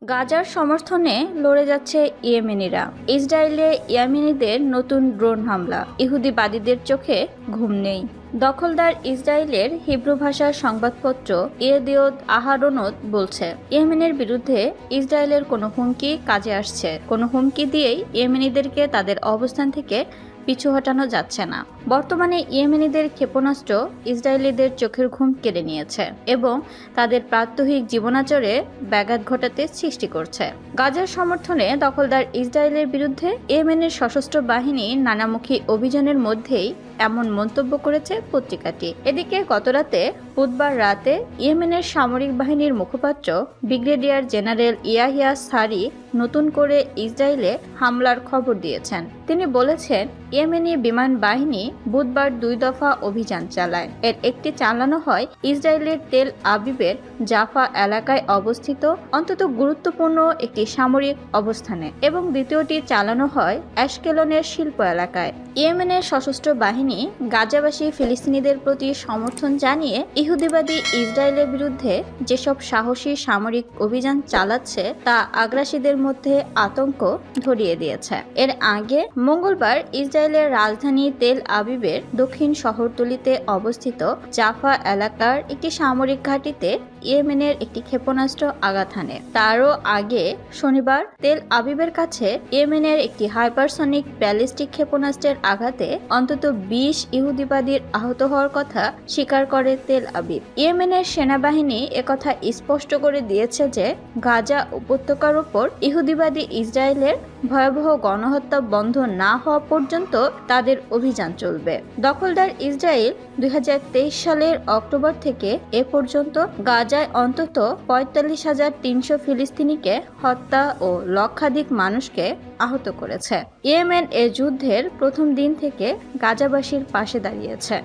গাজার সমর্থনে লড়ে যাচ্ছে ইয়েমেনিরা। ইসরায়েলে ইয়েমেনিদের নতুন ড্রোন হামলা, ইহুদিবাদীদের চোখে ঘুম নেই। দখলদার ইসরায়েলের হিব্রু ভাষার সংবাদপত্র ইয়েদিওত আহারোনোত বলছে, ইয়েমেনের বিরুদ্ধে ইসরায়েলের কোনো হুমকি কাজে আসছে। কোনো হুমকি দিয়েই ইয়েমেনিদেরকে তাদের অবস্থান থেকে পিছু হটানো যাচ্ছে না। বর্তমানে ইয়েমেনিদের ক্ষেপণাস্ত্র ইসরায়েলিদের চোখের ঘুম কেড়ে নিয়েছে এবং তাদের প্রাত্যহিক জীবনাচরে ব্যাঘাত ঘটাতে সৃষ্টি করছে। গাজার সমর্থনে দখলদার ইসরায়েলের বিরুদ্ধে ইয়েমেনের সশস্ত্র বাহিনী নানামুখী অভিযানের মধ্যেই এমন মন্তব্য করেছে পত্রিকাটি। এদিকে গতরাতে বুধবার রাতে ইয়েমেনের সামরিক বাহিনীর মুখপাত্র ব্রিগেডিয়ার জেনারেল ইয়াহিয়া সারি নতুন করে ইসরায়েলে হামলার খবর দিয়েছেন। তিনি বলেছেন, ইয়েমেনি বিমান বাহিনী বুধবার 2 দফা অভিযান চালায়। এর একটি চালানো হয় ইসরায়েলের তেল আবিবের জাফা এলাকায় অবস্থিত অন্তত গুরুত্বপূর্ণ একটি সামরিক অবস্থানে এবং দ্বিতীয়টি চালানো হয় অ্যাশকেলনের শিল্প এলাকায়। ইয়েমেনের সশস্ত্র বাহিনী গাজাবাসী ফিলিস্তিনিদের প্রতি সমর্থন জানিয়ে ইহুদিবাদী ইসরায়েলের বিরুদ্ধে যেসব সাহসী সামরিক অভিযান চালাচ্ছে তা আগ্রাসীদের মধ্যে আতঙ্ক ধরিয়ে দিয়েছে। এর আগে মঙ্গলবার ইসরায়েলের রাজধানী তেল আবিবের দক্ষিণ শহরতলিতে অবস্থিত জাফা এলাকার একটি সামরিক ঘাঁটিতে ইয়েমেনের একটি ক্ষেপণাস্ত্র আঘাত হানে। তারও আগে শনিবার তেল আবিবের কাছে ইয়েমেনের একটি হাইপারসনিক ব্যালিস্টিক ক্ষেপণাস্ত্রের আঘাতে অন্তত 20 ইহুদিবাদীর আহত হওয়ার কথা স্বীকার করে তেল আবিব। ইয়েমেনের সেনাবাহিনী একথা স্পষ্ট করে দিয়েছে যে গাজা উপত্যকার উপর ইহুদিবাদী ইসরায়েলের ভয়াবহ গণহত্যা বন্ধ না হওয়া পর্যন্ত তাদের অভিযান চলবে। দখলদার ইসরায়েল 2023 সালের অক্টোবর থেকে এ পর্যন্ত গাজায় অন্তত 45,300 ফিলিস্তিনিকে হত্যা ও লক্ষাধিক মানুষকে আহত করেছে। ইয়েমেন যুদ্ধের প্রথম দিন থেকে গাজাবাসীর পাশে দাঁড়িয়েছে।